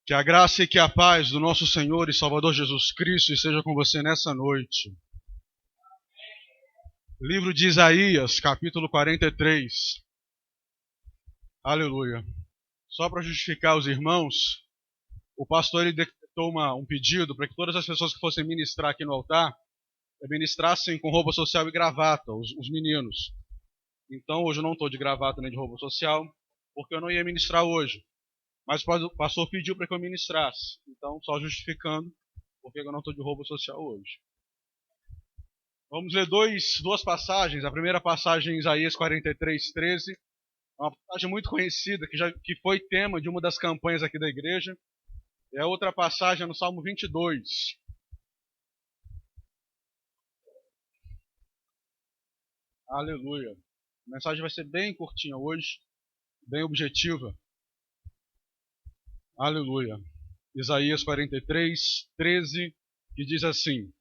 Que a graça e que a paz do nosso Senhor e Salvador Jesus Cristo esteja com você nessa noite. Livro de Isaías, capítulo 43. Aleluia. Só para justificar os irmãos, o pastor ele decretou um pedido para que todas as pessoas que fossem ministrar aqui no altar ministrassem com roupa social e gravata, os meninos. Então hoje eu não estou de gravata nem de roupa social, porque eu não ia ministrar hoje. Mas o pastor pediu para que eu ministrasse. Então, só justificando porque eu não estou de roupa social hoje. Vamos ler duas passagens. A primeira passagem em Isaías 43, 13. É uma passagem muito conhecida, que foi tema de uma das campanhas aqui da igreja. E a outra passagem é no Salmo 22. Aleluia. A mensagem vai ser bem curtinha hoje, bem objetiva. Aleluia. Isaías 43, 13, que diz assim: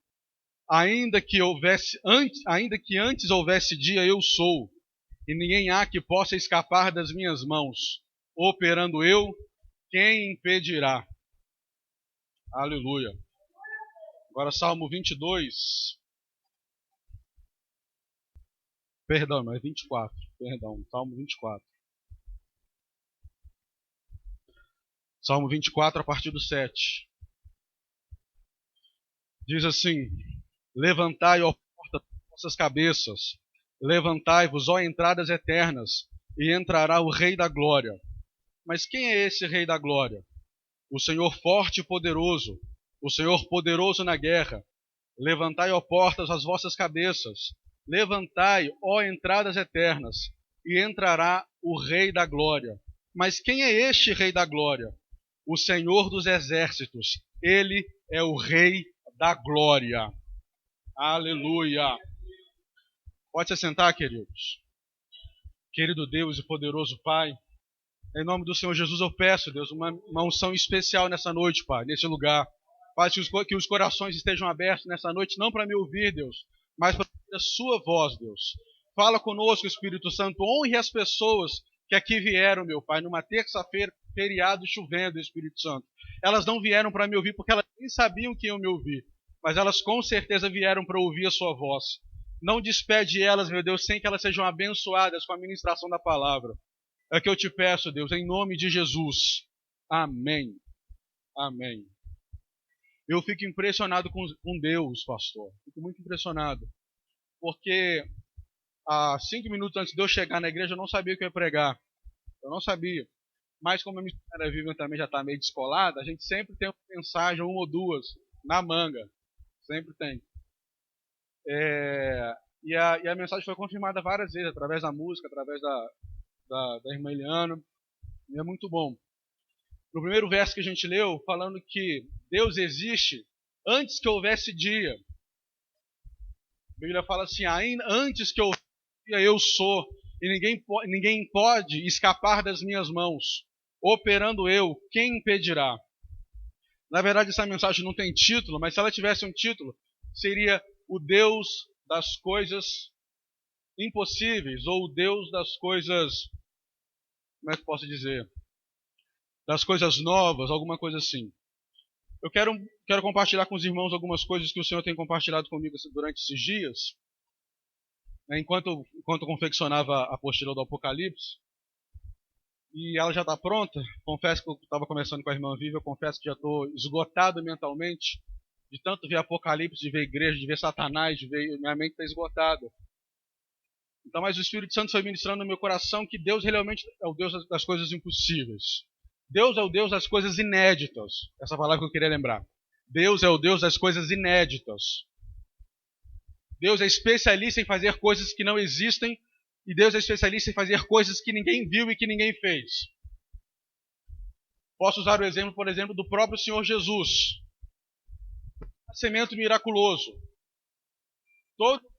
ainda que antes houvesse dia, eu sou, e ninguém há que possa escapar das minhas mãos. Operando eu, quem impedirá? Aleluia. Agora Salmo 22. Perdão, não é 24. Perdão, Salmo 24. Salmo 24, a partir do 7. Diz assim: levantai, ó porta, vossas cabeças, levantai-vos, ó entradas eternas, e entrará o Rei da Glória. Mas quem é esse Rei da Glória? O Senhor forte e poderoso, o Senhor poderoso na guerra. Levantai, ó portas, as vossas cabeças, levantai, ó entradas eternas, e entrará o Rei da Glória. Mas quem é este Rei da Glória? O Senhor dos exércitos, ele é o Rei da Glória. Aleluia. Pode se sentar, queridos. Querido Deus e poderoso Pai, em nome do Senhor Jesus eu peço, Deus, uma unção especial nessa noite, Pai, nesse lugar. Pai, que os corações estejam abertos nessa noite, não para me ouvir, Deus, mas para ouvir a sua voz, Deus. Fala conosco, Espírito Santo, honre as pessoas que aqui vieram, meu Pai, numa terça-feira, feriado, chovendo, Espírito Santo. Elas não vieram para me ouvir porque elas nem sabiam que iam me ouvir, mas elas com certeza vieram para ouvir a sua voz. Não despede elas, meu Deus, sem que elas sejam abençoadas com a ministração da palavra. É que eu te peço, Deus, em nome de Jesus. Amém. Amém. Eu fico impressionado com Deus, pastor. Fico muito impressionado. Porque há 5 minutos antes de eu chegar na igreja, eu não sabia o que eu ia pregar. Eu não sabia. Mas como a missionária Vivian também já está meio descolada, a gente sempre tem uma mensagem, uma ou duas, na manga. Sempre tem. E a mensagem foi confirmada várias vezes, através da música, através da irmã Eliana. E é muito bom. No primeiro verso que a gente leu, falando que Deus existe antes que houvesse dia. A Bíblia fala assim: ainda antes que houvesse dia, eu sou, e ninguém pode escapar das minhas mãos. Operando eu, quem impedirá? Na verdade, essa mensagem não tem título, mas se ela tivesse um título, seria o Deus das coisas impossíveis, ou o Deus das coisas, como é que posso dizer? Das coisas novas, alguma coisa assim. Eu quero compartilhar com os irmãos algumas coisas que o Senhor tem compartilhado comigo durante esses dias. Enquanto eu confeccionava a apostila do Apocalipse, e ela já está pronta. Confesso que eu estava conversando com a irmã Viva, eu confesso que já estou esgotado mentalmente, de tanto ver Apocalipse, de ver igreja, de ver Satanás, minha mente está esgotada. Então, mas o Espírito Santo foi ministrando no meu coração que Deus realmente é o Deus das coisas impossíveis. Deus é o Deus das coisas inéditas. Essa palavra que eu queria lembrar. Deus é o Deus das coisas inéditas. Deus é especialista em fazer coisas que não existem, e Deus é especialista em fazer coisas que ninguém viu e que ninguém fez. Posso usar o exemplo, por exemplo, do próprio Senhor Jesus. Nascimento miraculoso.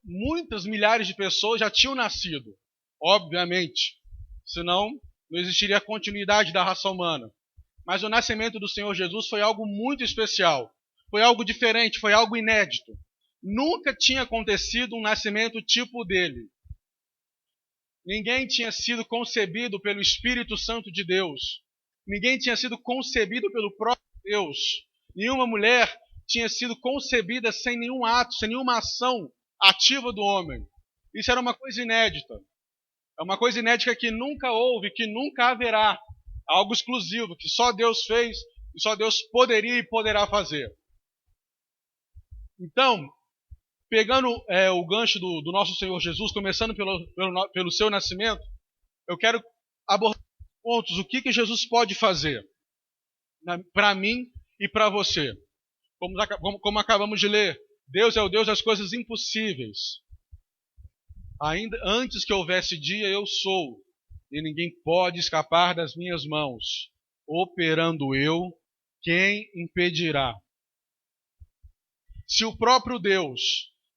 Muitas milhares de pessoas já tinham nascido, obviamente. Senão, não existiria a continuidade da raça humana. Mas o nascimento do Senhor Jesus foi algo muito especial. Foi algo diferente, foi algo inédito. Nunca tinha acontecido um nascimento tipo dele. Ninguém tinha sido concebido pelo Espírito Santo de Deus Ninguém tinha sido concebido pelo próprio Deus. Nenhuma mulher tinha sido concebida sem nenhum ato, sem nenhuma ação ativa do homem. Isso era uma coisa inédita. É uma coisa inédita que nunca houve, que nunca haverá. Algo exclusivo, que só Deus fez e só Deus poderia e poderá fazer. Então, pegando o gancho do nosso Senhor Jesus, começando pelo seu nascimento, eu quero abordar pontos, o que Jesus pode fazer para mim e para você. Como acabamos de ler, Deus é o Deus das coisas impossíveis. Ainda antes que houvesse dia, eu sou, e ninguém pode escapar das minhas mãos. Operando eu, quem impedirá? Se o próprio Deus,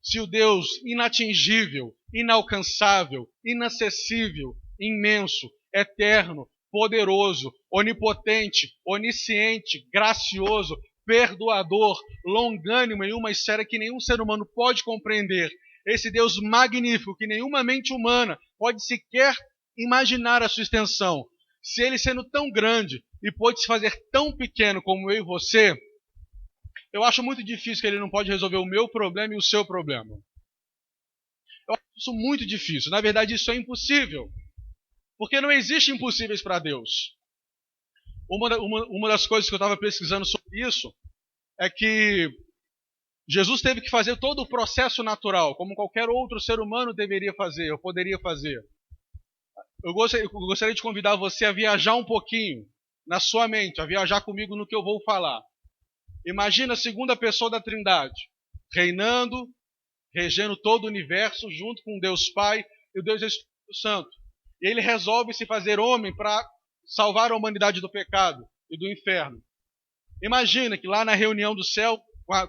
se o Deus inatingível, inalcançável, inacessível, imenso, eterno, poderoso, onipotente, onisciente, gracioso, perdoador, longânimo em uma esfera que nenhum ser humano pode compreender, esse Deus magnífico que nenhuma mente humana pode sequer imaginar a sua extensão, se ele sendo tão grande e pode se fazer tão pequeno como eu e você, eu acho muito difícil que ele não pode resolver o meu problema e o seu problema. Eu acho isso muito difícil. Na verdade, isso é impossível. Porque não existe impossíveis para Deus. Uma das coisas que eu estava pesquisando sobre isso é que Jesus teve que fazer todo o processo natural, como qualquer outro ser humano deveria fazer, ou poderia fazer. Eu gostaria de convidar você a viajar um pouquinho na sua mente, a viajar comigo no que eu vou falar. Imagina a segunda pessoa da Trindade, reinando, regendo todo o universo, junto com Deus Pai e o Deus Espírito Santo. E ele resolve se fazer homem para salvar a humanidade do pecado e do inferno. Imagina que lá na reunião do céu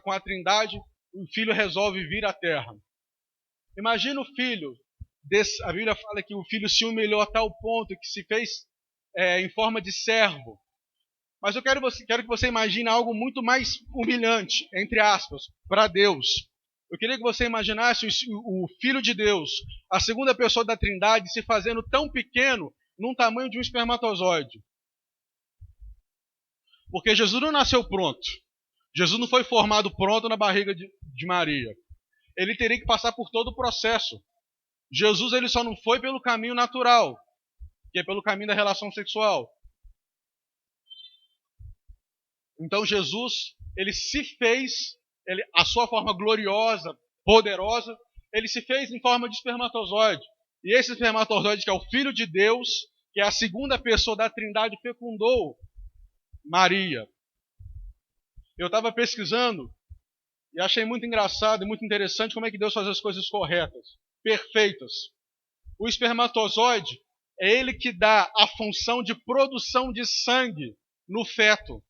com a Trindade, o Filho resolve vir à Terra. Imagina o Filho, a Bíblia fala que o Filho se humilhou a tal ponto que se fez em forma de servo. Mas eu quero que você imagine algo muito mais humilhante, entre aspas, para Deus. Eu queria que você imaginasse o Filho de Deus, a segunda pessoa da Trindade, se fazendo tão pequeno num tamanho de um espermatozoide. Porque Jesus não nasceu pronto. Jesus não foi formado pronto na barriga de Maria. Ele teria que passar por todo o processo. Jesus ele só não foi pelo caminho natural, que é pelo caminho da relação sexual. Então Jesus, ele se fez, a sua forma gloriosa, poderosa, ele se fez em forma de espermatozoide. E esse espermatozoide, que é o Filho de Deus, que é a segunda pessoa da Trindade, fecundou Maria. Eu estava pesquisando e achei muito engraçado e muito interessante como é que Deus faz as coisas corretas, perfeitas. O espermatozoide é ele que dá a função de produção de sangue no feto.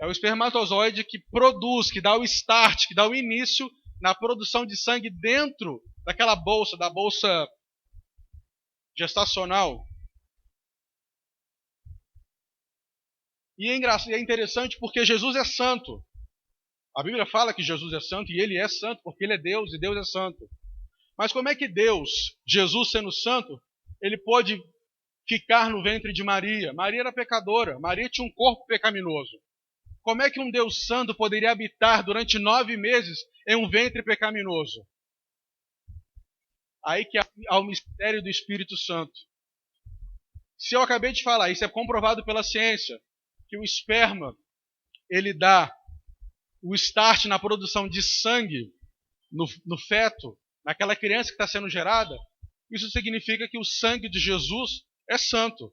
É o espermatozoide que produz, que dá o start, que dá o início na produção de sangue dentro daquela bolsa, da bolsa gestacional. E é interessante porque Jesus é santo. A Bíblia fala que Jesus é santo e ele é santo porque ele é Deus e Deus é santo. Mas como é que Deus, Jesus sendo santo, ele pôde ficar no ventre de Maria? Maria era pecadora, Maria tinha um corpo pecaminoso. Como é que um Deus santo poderia habitar durante 9 meses em um ventre pecaminoso? Aí que há o mistério do Espírito Santo. Se eu acabei de falar, isso é comprovado pela ciência, que o esperma, ele dá o start na produção de sangue no feto, naquela criança que está sendo gerada, isso significa que o sangue de Jesus é santo.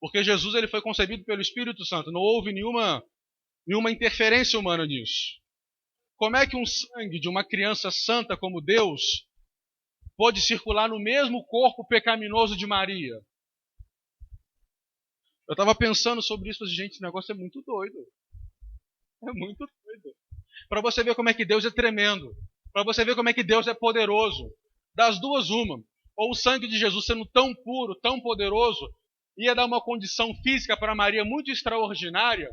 Porque Jesus ele foi concebido pelo Espírito Santo, não houve nenhuma interferência humana nisso. Como é que um sangue de uma criança santa como Deus pode circular no mesmo corpo pecaminoso de Maria? Eu estava pensando sobre isso, gente, esse negócio é muito doido. É muito doido. Para você ver como é que Deus é tremendo. Para você ver como é que Deus é poderoso. Das duas, uma. Ou o sangue de Jesus sendo tão puro, tão poderoso, ia dar uma condição física para Maria muito extraordinária,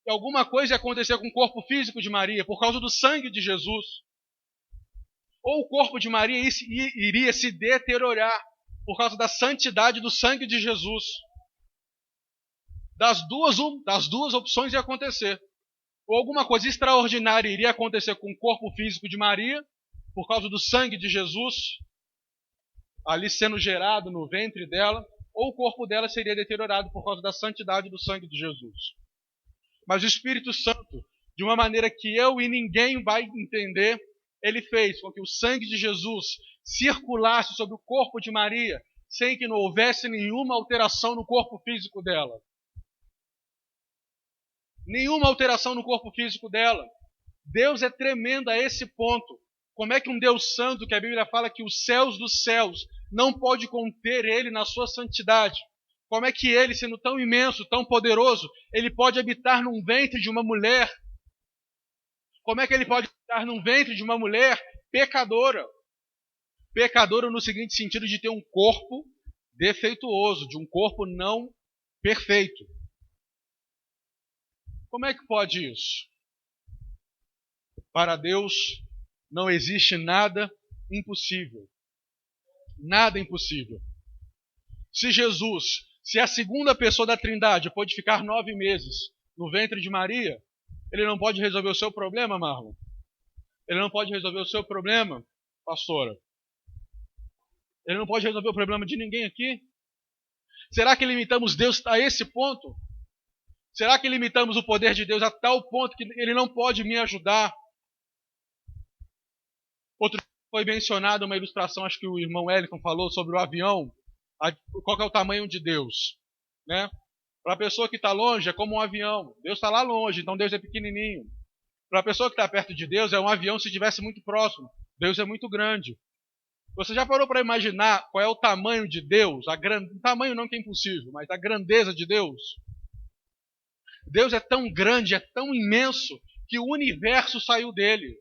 e alguma coisa ia acontecer com o corpo físico de Maria por causa do sangue de Jesus. Ou o corpo de Maria iria se deteriorar por causa da santidade do sangue de Jesus. Das duas opções ia acontecer. Ou alguma coisa extraordinária iria acontecer com o corpo físico de Maria, por causa do sangue de Jesus, ali sendo gerado no ventre dela, ou o corpo dela seria deteriorado por causa da santidade do sangue de Jesus. Mas o Espírito Santo, de uma maneira que eu e ninguém vai entender, ele fez com que o sangue de Jesus circulasse sobre o corpo de Maria, sem que não houvesse nenhuma alteração no corpo físico dela. Nenhuma alteração no corpo físico dela. Deus é tremendo a esse ponto. Como é que um Deus santo, que a Bíblia fala que os céus dos céus não pode conter ele na sua santidade? Como é que ele, sendo tão imenso, tão poderoso, ele pode habitar num ventre de uma mulher? Como é que ele pode habitar num ventre de uma mulher pecadora? Pecadora no seguinte sentido de ter um corpo defeituoso, de um corpo não perfeito. Como é que pode isso? Para Deus não existe nada impossível. Nada impossível. Se a segunda pessoa da Trindade pode ficar 9 meses no ventre de Maria, ele não pode resolver o seu problema, Marlon? Ele não pode resolver o seu problema, pastora? Ele não pode resolver o problema de ninguém aqui? Será que limitamos Deus a esse ponto? Será que limitamos o poder de Deus a tal ponto que ele não pode me ajudar? Outro dia foi mencionado uma ilustração, acho que o irmão Wellington falou sobre o avião. Qual que é o tamanho de Deus? Né? Para a pessoa que está longe é como um avião. Deus está lá longe, então Deus é pequenininho. Para a pessoa que está perto de Deus é um avião se estivesse muito próximo. Deus é muito grande. Você já parou para imaginar qual é o tamanho de Deus? O tamanho não que é impossível, mas a grandeza de Deus. Deus é tão grande, é tão imenso, que o universo saiu dele.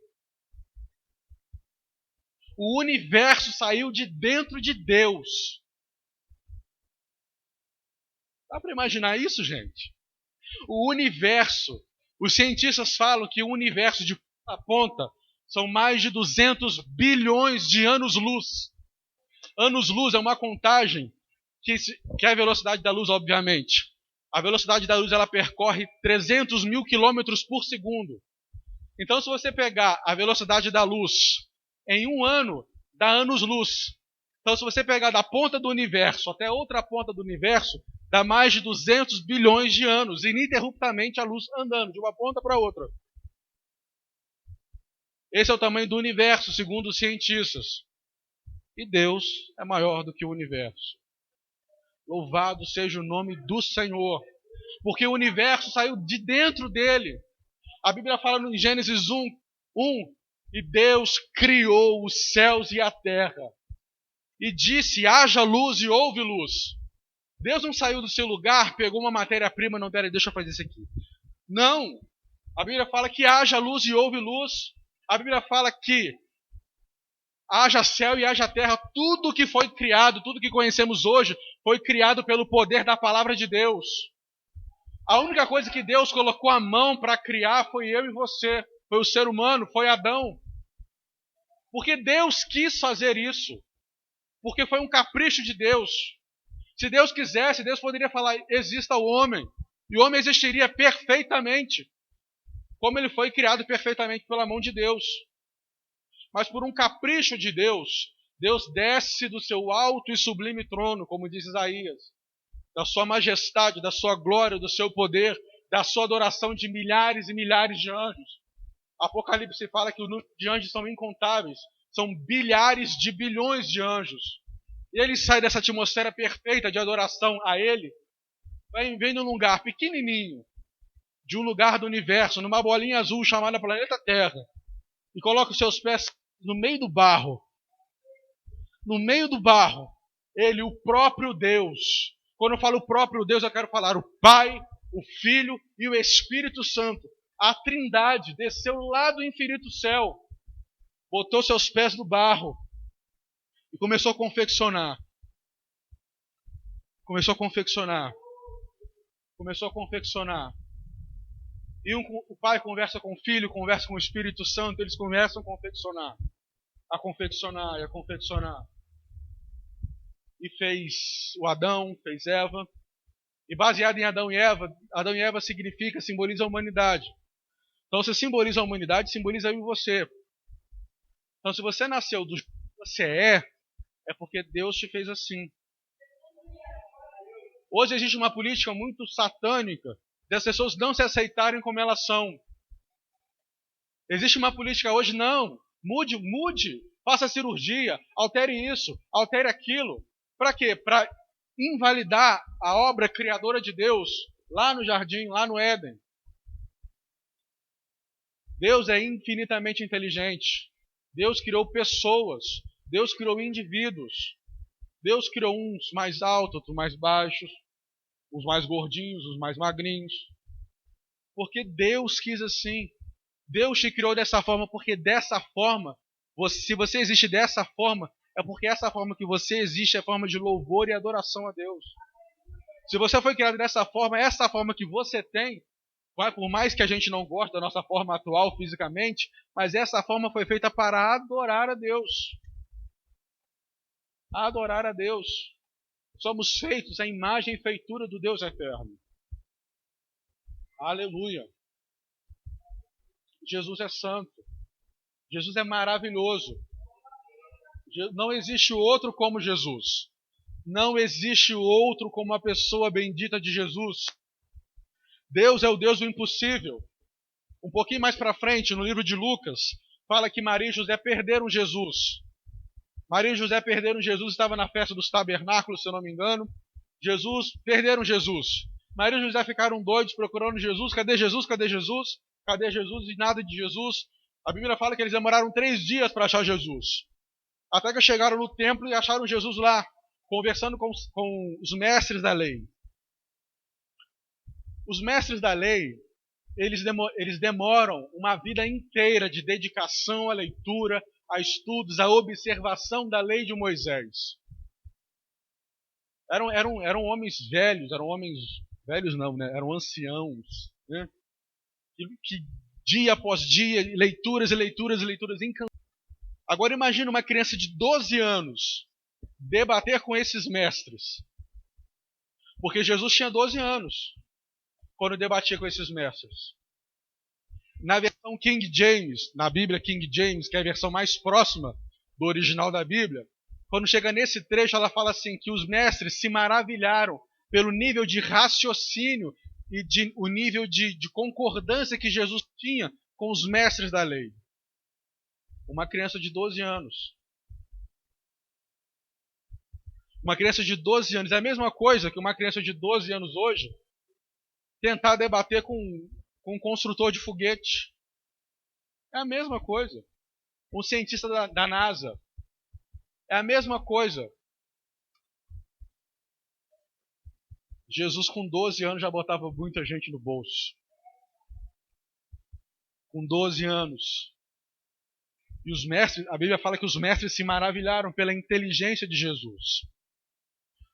O universo saiu de dentro de Deus. Dá para imaginar isso, gente? O universo, os cientistas falam que o universo de ponta a ponta são mais de 200 bilhões de anos-luz. Anos-luz é uma contagem que é a velocidade da luz, obviamente. A velocidade da luz ela percorre 300 mil quilômetros por segundo. Então, se você pegar a velocidade da luz em um ano, dá anos-luz. Então, se você pegar da ponta do universo até outra ponta do universo, dá mais de 200 bilhões de anos, ininterruptamente a luz andando de uma ponta para outra. Esse é o tamanho do universo, segundo os cientistas. E Deus é maior do que o universo. Louvado seja o nome do Senhor. Porque o universo saiu de dentro dele. A Bíblia fala em Gênesis 1, e Deus criou os céus e a terra. E disse, haja luz e houve luz. Deus não saiu do seu lugar, pegou uma matéria-prima, não, peraí, deixa eu fazer isso aqui. Não. A Bíblia fala que haja luz e houve luz. A Bíblia fala que haja céu e haja terra. Tudo que foi criado, tudo que conhecemos hoje, foi criado pelo poder da palavra de Deus. A única coisa que Deus colocou a mão para criar foi eu e você. Foi o ser humano, foi Adão. Porque Deus quis fazer isso. Porque foi um capricho de Deus. Se Deus quisesse, Deus poderia falar, exista o homem. E o homem existiria perfeitamente. Como ele foi criado perfeitamente pela mão de Deus. Mas por um capricho de Deus, Deus desce do seu alto e sublime trono, como diz Isaías. Da sua majestade, da sua glória, do seu poder, da sua adoração de milhares e milhares de anjos. Apocalipse fala que o número de anjos são incontáveis. São bilhares de bilhões de anjos. E ele sai dessa atmosfera perfeita de adoração a ele, vem num lugar pequenininho, de um lugar do universo, numa bolinha azul chamada planeta Terra, e coloca os seus pés no meio do barro. No meio do barro, ele, o próprio Deus. Quando eu falo o próprio Deus, eu quero falar o Pai, o Filho e o Espírito Santo. A Trindade desceu lá do infinito céu, botou seus pés no barro e começou a confeccionar. Começou a confeccionar. E o Pai conversa com o Filho, conversa com o Espírito Santo, eles começam a confeccionar. e fez o Adão, fez Eva. E baseado em Adão e Eva simboliza a humanidade. Então, se simboliza a humanidade, simboliza eu e você. Então, se você nasceu do jeito que você é porque Deus te fez assim. Hoje existe uma política muito satânica das pessoas não se aceitarem como elas são. Existe uma política hoje, não, mude, faça cirurgia, altere isso, altere aquilo. Para quê? Para invalidar a obra criadora de Deus lá no jardim, lá no Éden. Deus é infinitamente inteligente. Deus criou pessoas, Deus criou indivíduos. Deus criou uns mais altos, outros mais baixos, os mais gordinhos, os mais magrinhos. Porque Deus quis assim. Deus te criou dessa forma, porque dessa forma, se você existe dessa forma, é porque essa forma que você existe é a forma de louvor e adoração a Deus. Se você foi criado dessa forma, essa forma que você tem, por mais que a gente não goste da nossa forma atual fisicamente, mas essa forma foi feita para adorar a Deus. Adorar a Deus. Somos feitos à imagem e feitura do Deus eterno. Aleluia. Jesus é santo. Jesus é maravilhoso. Não existe outro como Jesus. Não existe outro como a pessoa bendita de Jesus. Deus é o Deus do impossível. Um pouquinho mais para frente, no livro de Lucas, fala que Maria e José perderam Jesus. Maria e José perderam Jesus, estava na festa dos tabernáculos, se eu não me engano. Perderam Jesus. Maria e José ficaram doidos procurando Jesus. Cadê Jesus? Cadê Jesus? Cadê Jesus? E nada de Jesus. A Bíblia fala que eles demoraram 3 dias para achar Jesus. Até que chegaram no templo e acharam Jesus lá, conversando com os mestres da lei. Os mestres da lei, eles demoram uma vida inteira de dedicação à leitura, a estudos, a observação da lei de Moisés. Eram homens velhos, eram anciãos, né? Que dia após dia, leituras e leituras e leituras incansáveis. Agora imagine uma criança de 12 anos debater com esses mestres. Porque Jesus tinha 12 anos quando debatia com esses mestres. Na versão King James, na Bíblia King James, que é a versão mais próxima do original da Bíblia, quando chega nesse trecho, ela fala assim, que os mestres se maravilharam pelo nível de raciocínio e o nível de concordância que Jesus tinha com os mestres da lei. Uma criança de 12 anos. Uma criança de 12 anos é a mesma coisa que uma criança de 12 anos hoje tentar debater com um construtor de foguete. É a mesma coisa. Um cientista da NASA. É a mesma coisa. Jesus com 12 anos já botava muita gente no bolso. Com 12 anos. E os mestres, a Bíblia fala que os mestres se maravilharam pela inteligência de Jesus.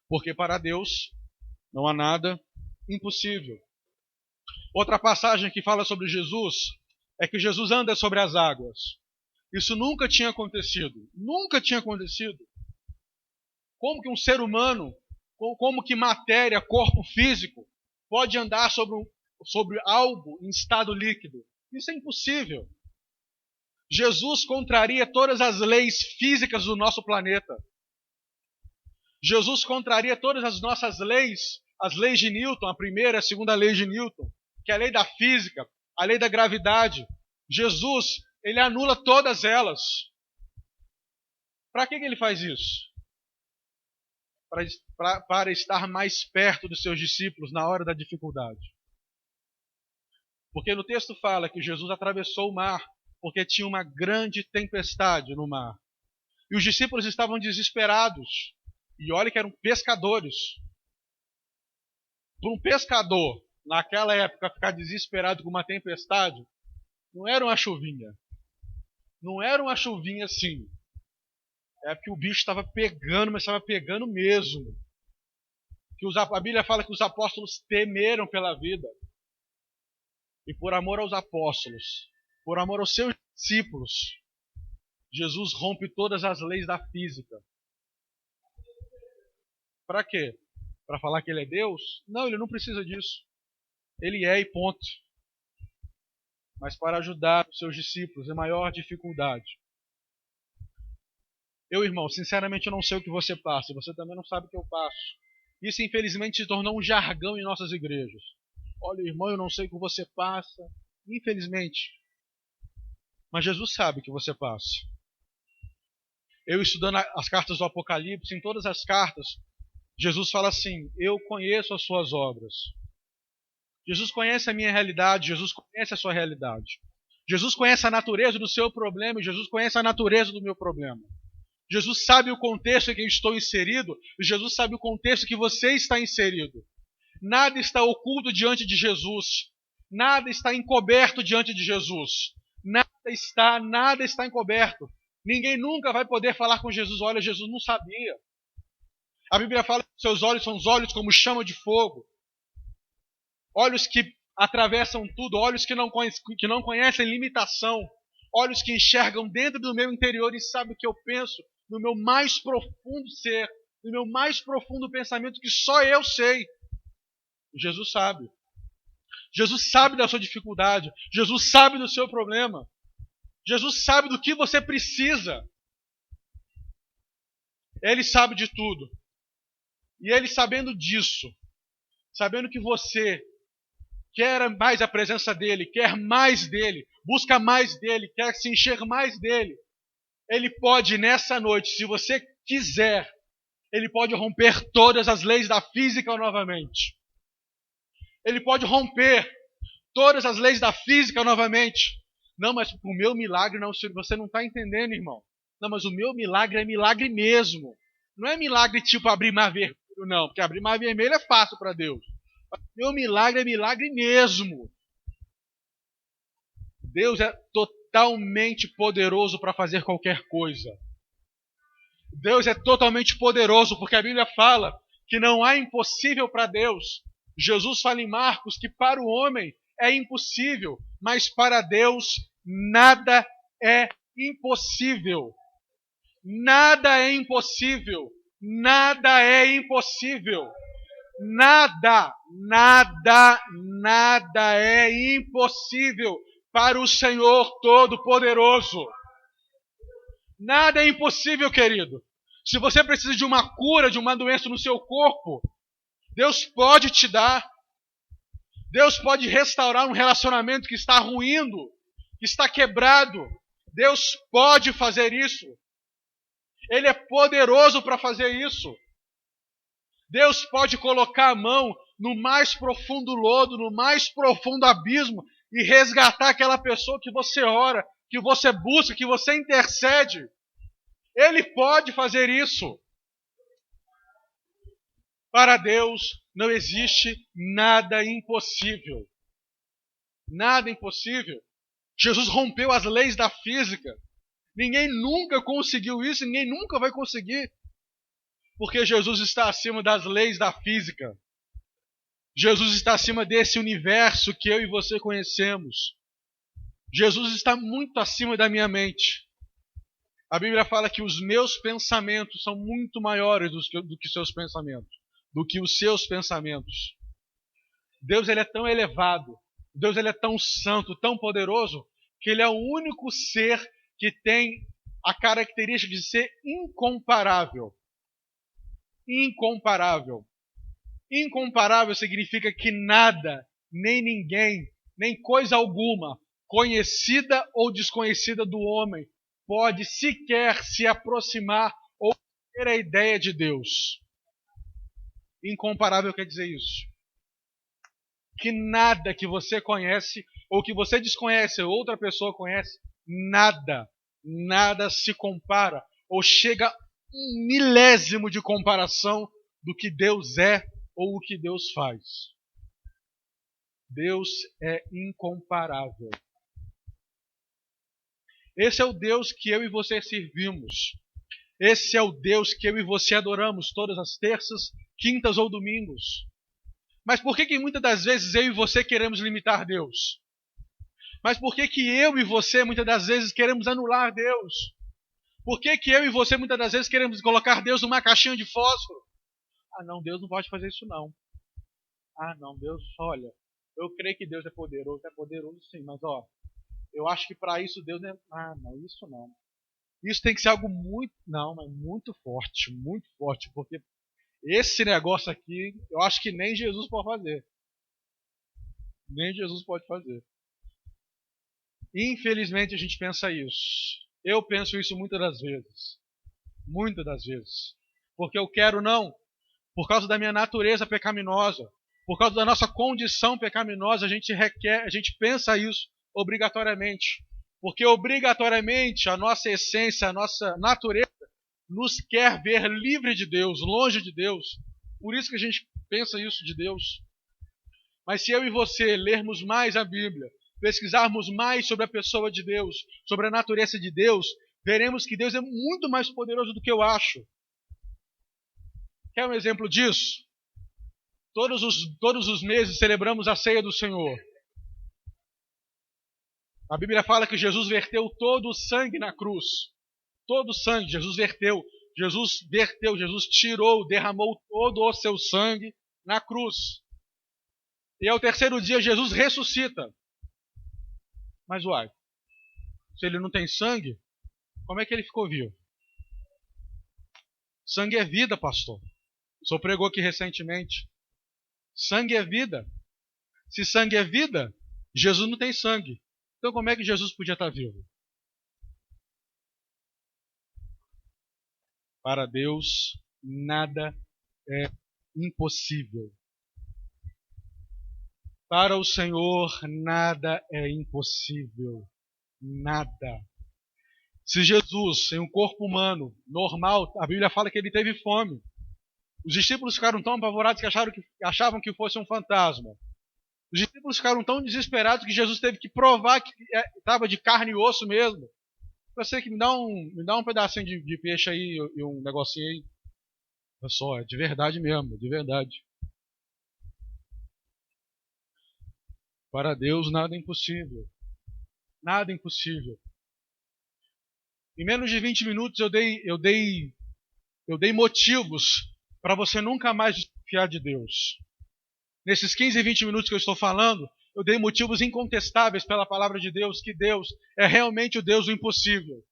Porque para Deus não há nada impossível. Outra passagem que fala sobre Jesus é que Jesus anda sobre as águas. Isso nunca tinha acontecido. Nunca tinha acontecido. Como que um ser humano, como que matéria, corpo físico, pode andar sobre algo em estado líquido? Isso é impossível. Jesus contraria todas as leis físicas do nosso planeta. Jesus contraria todas as nossas leis, as leis de Newton, a primeira e a segunda lei de Newton, que é a lei da física, a lei da gravidade. Jesus, ele anula todas elas. Para que ele faz isso? Para estar mais perto dos seus discípulos na hora da dificuldade. Porque no texto fala que Jesus atravessou o mar porque tinha uma grande tempestade no mar. E os discípulos estavam desesperados. E olha que eram pescadores. Para um pescador, naquela época, ficar desesperado com uma tempestade, não era uma chuvinha. Não era uma chuvinha assim. É porque o bicho estava pegando, mas estava pegando mesmo. A Bíblia fala que os apóstolos temeram pela vida. E por amor aos apóstolos, por amor aos seus discípulos, Jesus rompe todas as leis da física. para quê? Para falar que ele é Deus? Não, ele não precisa disso. Ele é e ponto. Mas para ajudar os seus discípulos em maior dificuldade. Eu, irmão, sinceramente eu não sei o que você passa. Você também não sabe o que eu passo. Isso, infelizmente, se tornou um jargão em nossas igrejas. Olha, irmão, eu não sei o que você passa. Infelizmente. Mas Jesus sabe o que você passa. Eu estudando as cartas do Apocalipse, em todas as cartas, Jesus fala assim: eu conheço as suas obras. Jesus conhece a minha realidade, Jesus conhece a sua realidade. Jesus conhece a natureza do seu problema e Jesus conhece a natureza do meu problema. Jesus sabe o contexto em que eu estou inserido e Jesus sabe o contexto em que você está inserido. Nada está oculto diante de Jesus. Nada está encoberto diante de Jesus. Nada está encoberto. Ninguém nunca vai poder falar com Jesus: olha, Jesus não sabia. A Bíblia fala que seus olhos são os olhos como chama de fogo. Olhos que atravessam tudo, olhos que não conhecem limitação. Olhos que enxergam dentro do meu interior e sabem o que eu penso no meu mais profundo ser, no meu mais profundo pensamento que só eu sei. Jesus sabe. Jesus sabe da sua dificuldade. Jesus sabe do seu problema. Jesus sabe do que você precisa. Ele sabe de tudo. E ele, sabendo disso, sabendo que você quer mais a presença dele, quer mais dele, busca mais dele, quer se encher mais dele, ele pode nessa noite, se você quiser, ele pode romper todas as leis da física novamente. Ele pode romper todas as leis da física novamente. Não, mas o meu milagre não, você não está entendendo, irmão. Não, mas o meu milagre é milagre mesmo. Não é milagre tipo abrir mar vermelho, não. Porque abrir mar vermelho é fácil para Deus. Mas o meu milagre é milagre mesmo. Deus é totalmente poderoso para fazer qualquer coisa. Deus é totalmente poderoso, porque a Bíblia fala que não há impossível para Deus. Jesus fala em Marcos que para o homem é impossível, mas para Deus nada é impossível. Nada é impossível. Nada é impossível. Nada é impossível para o Senhor Todo-Poderoso. Nada é impossível, querido. Se você precisa de uma cura, de uma doença no seu corpo, Deus pode te dar. Deus pode restaurar um relacionamento que está ruindo, que está quebrado. Deus pode fazer isso. Ele é poderoso para fazer isso. Deus pode colocar a mão no mais profundo lodo, no mais profundo abismo e resgatar aquela pessoa que você ora, que você busca, que você intercede. Ele pode fazer isso. Para Deus não existe nada impossível. Nada impossível. Jesus rompeu as leis da física. Ninguém nunca conseguiu isso, ninguém nunca vai conseguir. Porque Jesus está acima das leis da física. Jesus está acima desse universo que eu e você conhecemos. Jesus está muito acima da minha mente. A Bíblia fala que os meus pensamentos são muito maiores do que seus pensamentos, do que os seus pensamentos. Deus, ele é tão elevado, Deus, ele é tão santo, tão poderoso, que ele é o único ser que tem a característica de ser incomparável. Incomparável. Incomparável significa que nada, nem ninguém, nem coisa alguma, conhecida ou desconhecida do homem, pode sequer se aproximar ou ter a ideia de Deus. Incomparável quer dizer isso. Que nada que você conhece, ou que você desconhece, ou outra pessoa conhece, nada se compara, ou chega um milésimo de comparação do que Deus é, ou o que Deus faz. Deus é incomparável. Esse é o Deus que eu e você servimos. Esse é o Deus que eu e você adoramos todas as terças, quintas ou domingos. Mas por que muitas das vezes eu e você queremos limitar Deus? Mas por que eu e você muitas das vezes queremos anular Deus? Por que eu e você muitas das vezes queremos colocar Deus numa caixinha de fósforo? Ah, não, Deus não pode fazer isso não. Ah, não, Deus, olha, eu creio que Deus é poderoso sim, mas ó, eu acho que para isso Deus é... Ah, não, isso não. Isso tem que ser algo muito, não, mas muito forte, porque esse negócio aqui, eu acho que nem Jesus pode fazer. Nem Jesus pode fazer. Infelizmente a gente pensa isso. Eu penso isso muitas das vezes. Muitas das vezes. Porque eu quero não, por causa da minha natureza pecaminosa, por causa da nossa condição pecaminosa, a gente pensa isso obrigatoriamente. Porque obrigatoriamente a nossa essência, a nossa natureza nos quer ver livre de Deus, longe de Deus. Por isso que a gente pensa isso de Deus. Mas se eu e você lermos mais a Bíblia, pesquisarmos mais sobre a pessoa de Deus, sobre a natureza de Deus, veremos que Deus é muito mais poderoso do que eu acho. Quer um exemplo disso? Todos os meses celebramos a ceia do Senhor. A Bíblia fala que Jesus verteu todo o sangue na cruz. Todo o sangue, Jesus verteu, Jesus tirou, derramou todo o seu sangue na cruz. E ao terceiro dia Jesus ressuscita. Mas uai, se ele não tem sangue, como é que ele ficou vivo? Sangue é vida, pastor. O senhor pregou aqui recentemente. Sangue é vida. Se sangue é vida, Jesus não tem sangue. Então como é que Jesus podia estar vivo? Para Deus, nada é impossível. Para o Senhor, nada é impossível. Nada. Se Jesus, em um corpo humano, normal, a Bíblia fala que ele teve fome. Os discípulos ficaram tão apavorados que achavam que fosse um fantasma. Os discípulos ficaram tão desesperados que Jesus teve que provar que estava de carne e osso mesmo. Você que me dá um pedacinho de peixe aí e um negocinho aí. Olha só, é de verdade mesmo, de verdade. Para Deus nada é impossível. Nada é impossível. Em menos de 20 minutos eu dei motivos para você nunca mais desconfiar de Deus. Nesses 15 e 20 minutos que eu estou falando, eu dei motivos incontestáveis pela palavra de Deus, que Deus é realmente o Deus do impossível.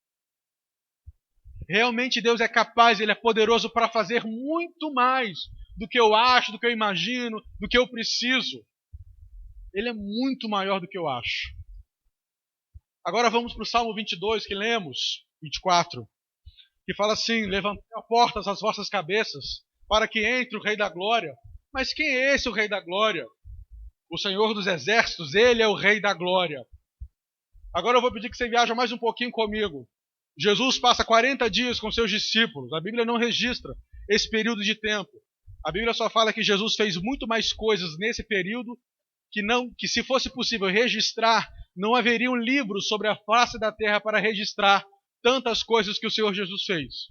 Realmente Deus é capaz, Ele é poderoso para fazer muito mais do que eu acho, do que eu imagino, do que eu preciso. Ele é muito maior do que eu acho. Agora vamos para o Salmo 22 que lemos, 24, que fala assim: levantai as portas as vossas cabeças, para que entre o Rei da Glória. Mas quem é esse o Rei da Glória? O Senhor dos Exércitos, Ele é o Rei da Glória. Agora eu vou pedir que você viaje mais um pouquinho comigo. Jesus passa 40 dias com seus discípulos. A Bíblia não registra esse período de tempo. A Bíblia só fala que Jesus fez muito mais coisas nesse período que se fosse possível registrar, não haveria um livro sobre a face da terra para registrar tantas coisas que o Senhor Jesus fez.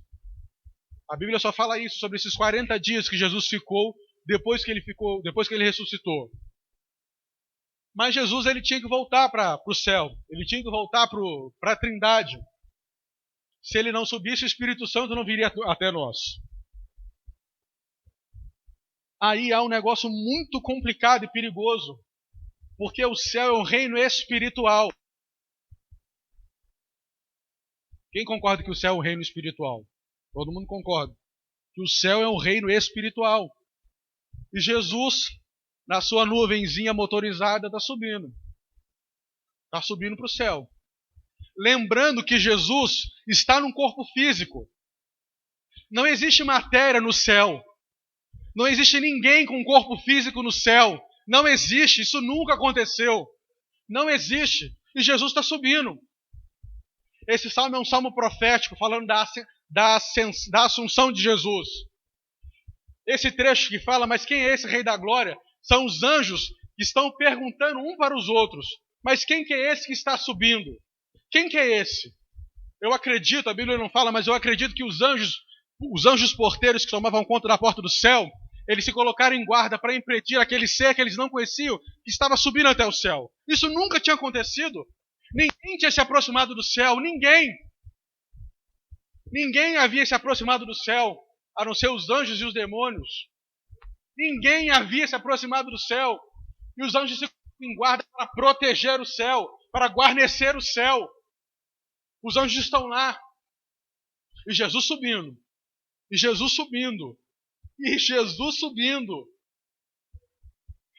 A Bíblia só fala isso, sobre esses 40 dias que Jesus ficou depois que ele ressuscitou. Mas Jesus ele tinha que voltar para o céu, ele tinha que voltar para a Trindade. Se ele não subisse, o Espírito Santo não viria até nós. Aí há um negócio muito complicado e perigoso, porque o céu é um reino espiritual. Quem concorda que o céu é um reino espiritual? Todo mundo concorda. Que o céu é um reino espiritual. E Jesus, na sua nuvenzinha motorizada, está subindo. Está subindo para o céu. Lembrando que Jesus está num corpo físico. Não existe matéria no céu. Não existe ninguém com um corpo físico no céu. Não existe, isso nunca aconteceu. Não existe. E Jesus está subindo. Esse salmo é um salmo profético, falando da assunção de Jesus. Esse trecho que fala, mas quem é esse Rei da Glória? São os anjos que estão perguntando um para os outros. Mas quem que é esse que está subindo? Quem que é esse? Eu acredito, a Bíblia não fala, mas eu acredito que os anjos porteiros que tomavam conta da porta do céu, eles se colocaram em guarda para impedir aquele ser que eles não conheciam, que estava subindo até o céu. Isso nunca tinha acontecido. Ninguém tinha se aproximado do céu, ninguém. Ninguém havia se aproximado do céu, a não ser os anjos e os demônios. Ninguém havia se aproximado do céu. E os anjos se colocam em guarda para proteger o céu, para guarnecer o céu. Os anjos estão lá. E Jesus subindo. E Jesus subindo. E Jesus subindo.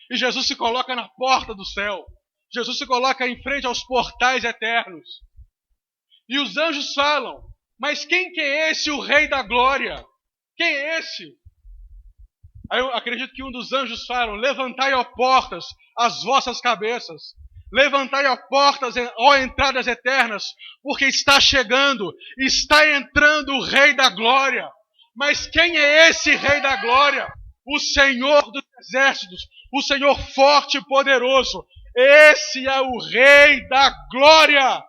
E Jesus se coloca na porta do céu. Jesus se coloca em frente aos portais eternos. E os anjos falam: mas quem que é esse, o Rei da Glória? Quem é esse? Aí eu acredito que um dos anjos fala: levantai, ó portas, as vossas cabeças. Levantai, ó portas, ó entradas eternas, porque está chegando, está entrando o Rei da Glória. Mas quem é esse Rei da Glória? O Senhor dos Exércitos, o Senhor forte e poderoso. Esse é o Rei da Glória.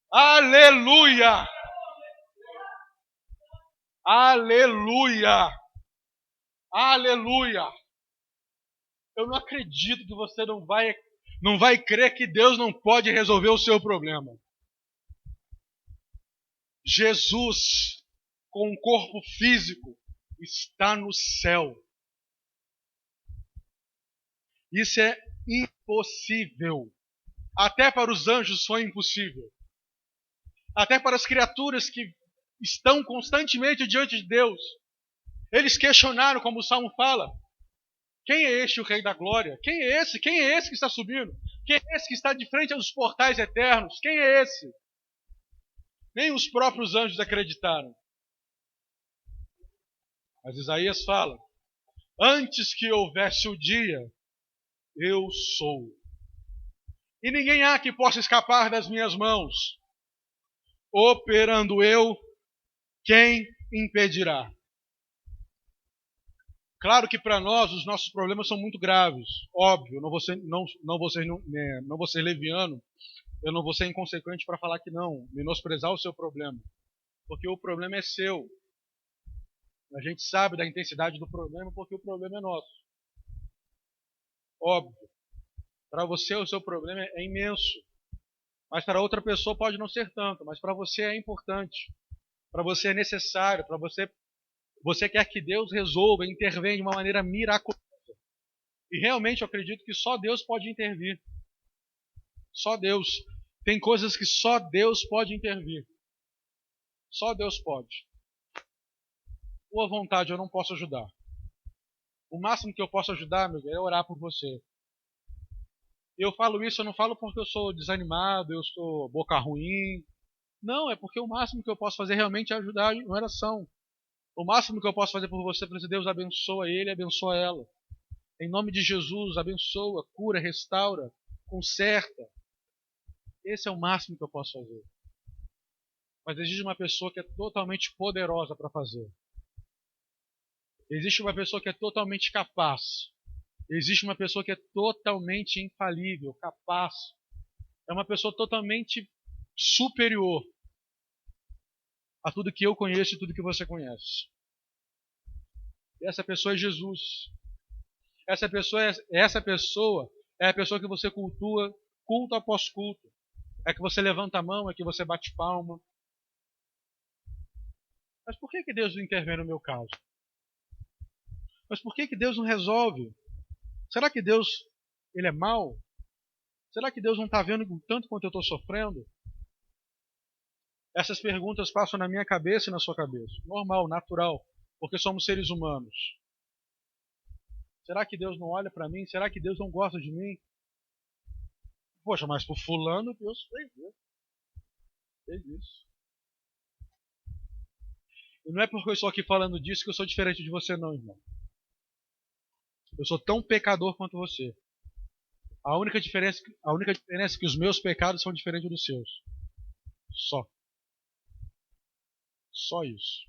Aleluia! Aleluia! Aleluia! Eu não acredito que você não vai crer que Deus não pode resolver o seu problema. Jesus, com um corpo físico, está no céu. Isso é impossível. Até para os anjos foi impossível. Até para as criaturas que estão constantemente diante de Deus. Eles questionaram, como o Salmo fala: quem é este o Rei da Glória? Quem é esse? Quem é esse que está subindo? Quem é esse que está de frente aos portais eternos? Quem é esse? Nem os próprios anjos acreditaram. Mas Isaías fala: antes que houvesse o dia, eu sou. E ninguém há que possa escapar das minhas mãos. Operando eu, quem impedirá? Claro que para nós os nossos problemas são muito graves. Óbvio, não vou ser leviano, eu não vou ser inconsequente para falar que não, menosprezar o seu problema. Porque o problema é seu. A gente sabe da intensidade do problema porque o problema é nosso. Óbvio. Para você o seu problema é imenso. Mas para outra pessoa pode não ser tanto. Mas para você é importante. Para você é necessário. Para você quer que Deus resolva, intervenha de uma maneira miraculosa. E realmente eu acredito que só Deus pode intervir. Só Deus. Tem coisas que só Deus pode intervir. Só Deus pode. Boa vontade eu não posso ajudar. O máximo que eu posso ajudar, meu, é orar por você. Eu falo isso, eu não falo porque eu sou desanimado, eu estou boca ruim. Não, é porque o máximo que eu posso fazer realmente é ajudar em oração. O máximo que eu posso fazer por você é dizer: Deus abençoa ele, abençoa ela. Em nome de Jesus, abençoa, cura, restaura, conserta. Esse é o máximo que eu posso fazer. Mas existe uma pessoa que é totalmente poderosa para fazer. Existe uma pessoa que é totalmente capaz. Existe uma pessoa que é totalmente infalível, capaz. É uma pessoa totalmente superior a tudo que eu conheço e tudo que você conhece. E essa pessoa é Jesus. Essa pessoa é a pessoa que você cultua culto após culto. É que você levanta a mão, é que você bate palma. Mas por que Deus não intervém no meu caso? Mas por que Deus não resolve? Será que Deus ele é mau? Será que Deus não está vendo o tanto quanto eu estou sofrendo? Essas perguntas passam na minha cabeça e na sua cabeça. Normal, natural, porque somos seres humanos. Será que Deus não olha para mim? Será que Deus não gosta de mim? Poxa, mas por fulano Deus fez isso. Fez isso. E não é porque eu estou aqui falando disso que eu sou diferente de você não, irmão. Eu sou tão pecador quanto você. A única diferença é que os meus pecados são diferentes dos seus. Só. Só isso.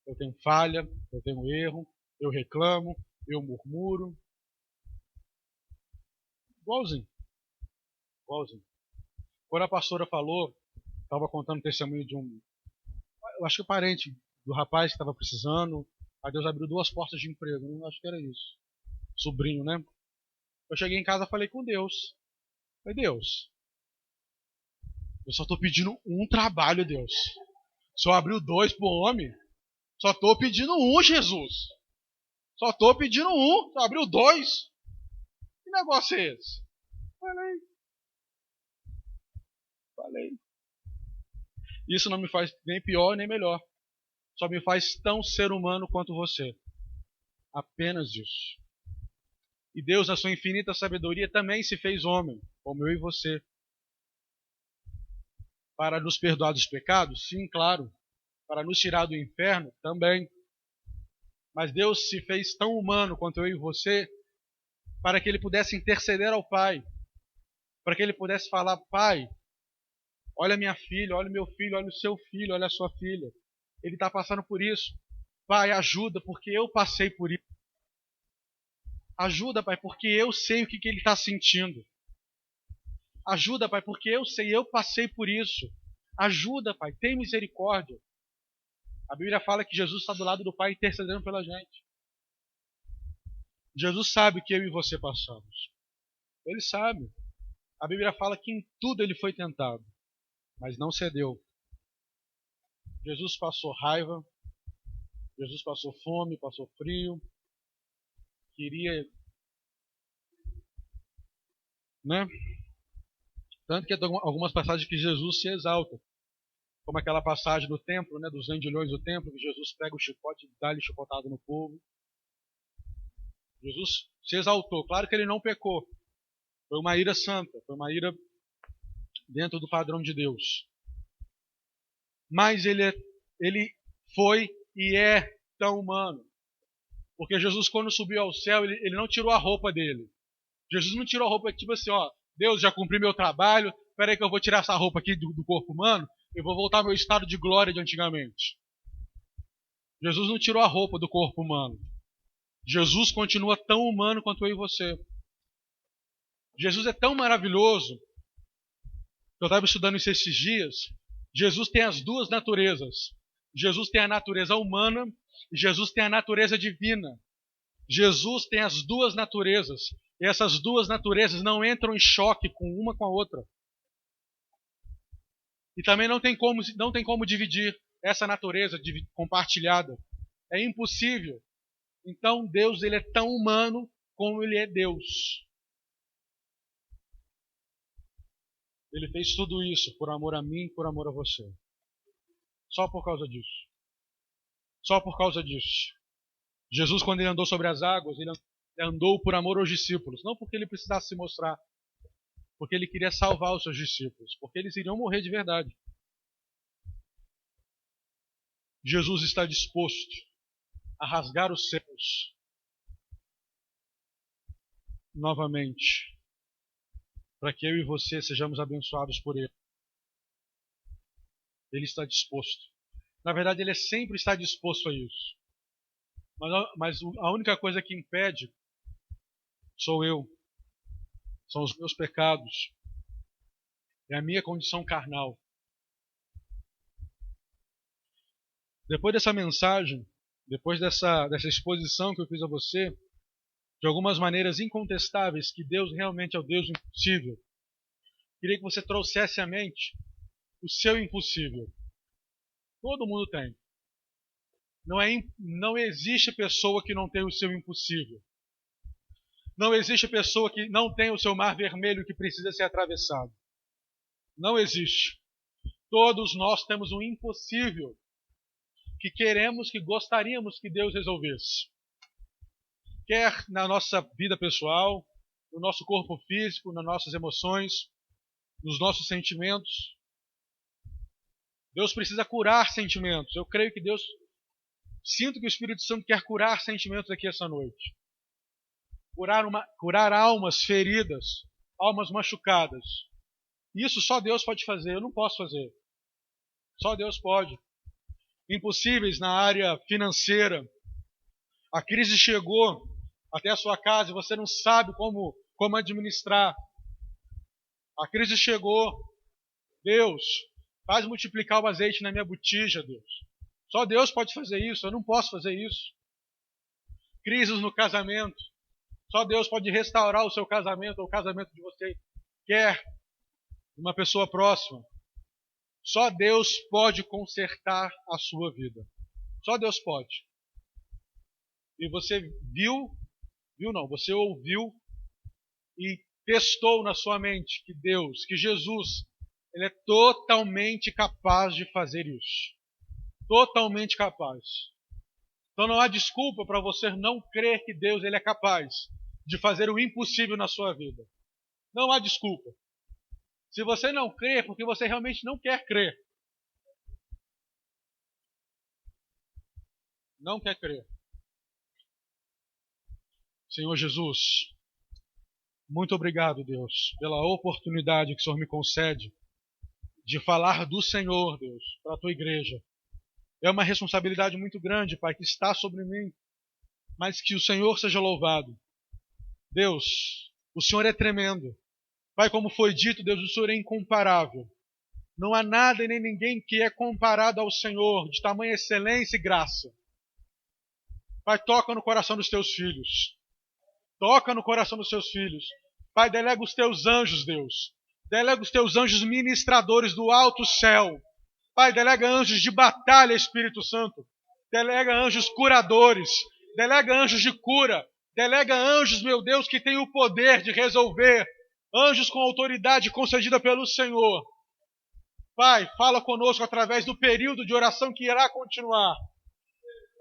Eu tenho falha, eu tenho erro, eu reclamo, eu murmuro. Igualzinho. Igualzinho. Quando a pastora falou, estava contando o testemunho de eu acho que o parente do rapaz que estava precisando, aí Deus abriu 2 portas de emprego, né? Eu acho que era isso. Sobrinho, né? Eu cheguei em casa e falei com Deus. Falei: Deus, eu só estou pedindo um trabalho, Deus. O Senhor abriu 2 para o homem. O Só estou pedindo um, Jesus. Só estou pedindo um. Você abriu 2. Que negócio é esse? Falei. Isso não me faz nem pior nem melhor. Só me faz tão ser humano quanto você. Apenas isso. E Deus, na sua infinita sabedoria, também se fez homem, como eu e você. Para nos perdoar dos pecados? Sim, claro. Para nos tirar do inferno? Também. Mas Deus se fez tão humano quanto eu e você, para que Ele pudesse interceder ao Pai. Para que Ele pudesse falar: Pai, olha minha filha, olha meu filho, olha o seu filho, olha a sua filha. Ele está passando por isso. Pai, ajuda, porque eu passei por isso. Ajuda, Pai, porque eu sei o que ele está sentindo. Ajuda, Pai, porque eu sei, eu passei por isso. Ajuda, Pai, tem misericórdia. A Bíblia fala que Jesus está do lado do Pai intercedendo pela gente. Jesus sabe o que eu e você passamos. Ele sabe. A Bíblia fala que em tudo ele foi tentado, mas não cedeu. Jesus passou raiva, Jesus passou fome, passou frio, queria, né? Tanto que tem algumas passagens que Jesus se exalta, como aquela passagem do templo, né, dos vendilhões do templo, que Jesus pega o chicote e dá-lhe chicotada no povo. Jesus se exaltou. Claro que ele não pecou. Foi uma ira santa, foi uma ira dentro do padrão de Deus. Mas ele foi e é tão humano. Porque Jesus, quando subiu ao céu, ele não tirou a roupa dele. Jesus não tirou a roupa, tipo assim, ó, Deus, já cumpri meu trabalho, espera aí que eu vou tirar essa roupa aqui do corpo humano, eu vou voltar ao meu estado de glória de antigamente. Jesus não tirou a roupa do corpo humano. Jesus continua tão humano quanto eu e você. Jesus é tão maravilhoso. Eu estava estudando isso esses dias. Jesus tem as duas naturezas. Jesus tem a natureza humana e Jesus tem a natureza divina. Jesus tem as duas naturezas. E essas duas naturezas não entram em choque com uma com a outra. E também não tem como dividir essa natureza compartilhada. É impossível. Então Deus, ele é tão humano como ele é Deus. Ele fez tudo isso por amor a mim e por amor a você. Só por causa disso. Só por causa disso. Jesus, quando ele andou sobre as águas, ele andou por amor aos discípulos. Não porque ele precisasse se mostrar. Porque ele queria salvar os seus discípulos. Porque eles iriam morrer de verdade. Jesus está disposto a rasgar os céus novamente, para que eu e você sejamos abençoados por Ele. Ele está disposto. Na verdade, Ele sempre está disposto a isso. Mas a única coisa que impede sou eu. São os meus pecados. É a minha condição carnal. Depois dessa mensagem, depois dessa exposição que eu fiz a você, de algumas maneiras incontestáveis que Deus realmente é o Deus impossível, queria que você trouxesse à mente o seu impossível. Todo mundo tem. Não existe pessoa que não tenha o seu impossível. Não existe pessoa que não tenha o seu mar vermelho que precisa ser atravessado. Não existe. Todos nós temos um impossível que queremos, que gostaríamos que Deus resolvesse. Quer na nossa vida pessoal, no nosso corpo físico, nas nossas emoções, nos nossos sentimentos. Deus precisa curar sentimentos. Eu creio que sinto que o Espírito Santo quer curar sentimentos aqui essa noite. Curar almas feridas, almas machucadas. Isso só Deus pode fazer, eu não posso fazer. Só Deus pode. Impossíveis na área financeira. A crise chegou até a sua casa e você não sabe como administrar. A crise chegou. Deus, faz multiplicar o azeite na minha botija, Deus. Só Deus pode fazer isso, eu não posso fazer isso. Crises no casamento. Só Deus pode restaurar o seu casamento ou o casamento de você quer. Uma pessoa próxima. Só Deus pode consertar a sua vida. Só Deus pode. E você você ouviu e testou na sua mente que Deus, que Jesus, Ele é totalmente capaz de fazer isso. Totalmente capaz. Então não há desculpa para você não crer que Deus Ele é capaz de fazer o impossível na sua vida. Não há desculpa. Se você não crê, é porque você realmente não quer crer. Não quer crer. Senhor Jesus, muito obrigado, Deus, pela oportunidade que o Senhor me concede de falar do Senhor, Deus, para a tua igreja. É uma responsabilidade muito grande, Pai, que está sobre mim, mas que o Senhor seja louvado. Deus, o Senhor é tremendo. Pai, como foi dito, Deus, o Senhor é incomparável. Não há nada e nem ninguém que é comparado ao Senhor, de tamanha excelência e graça. Pai, toca no coração dos teus filhos. Toca no coração dos teus filhos. Pai, delega os teus anjos, Deus. Delega os teus anjos ministradores do alto céu. Pai, delega anjos de batalha, Espírito Santo. Delega anjos curadores. Delega anjos de cura. Delega anjos, meu Deus, que têm o poder de resolver. Anjos com autoridade concedida pelo Senhor. Pai, fala conosco através do período de oração que irá continuar.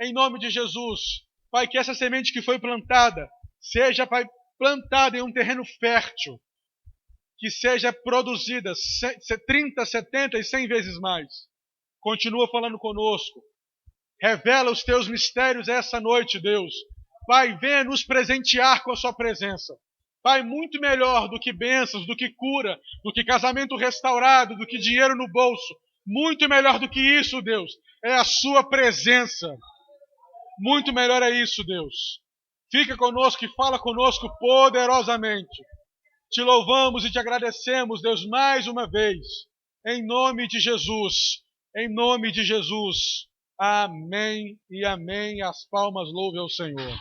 Em nome de Jesus. Pai, que essa semente que foi plantada seja, Pai, plantada em um terreno fértil. Que seja produzida 30, 70 e 100 vezes mais. Continua falando conosco. Revela os teus mistérios essa noite, Deus. Pai, venha nos presentear com a sua presença. Pai, muito melhor do que bênçãos, do que cura, do que casamento restaurado, do que dinheiro no bolso. Muito melhor do que isso, Deus, é a sua presença. Muito melhor é isso, Deus. Fica conosco e fala conosco poderosamente. Te louvamos e te agradecemos, Deus, mais uma vez. Em nome de Jesus. Em nome de Jesus. Amém e amém. As palmas louvem ao Senhor.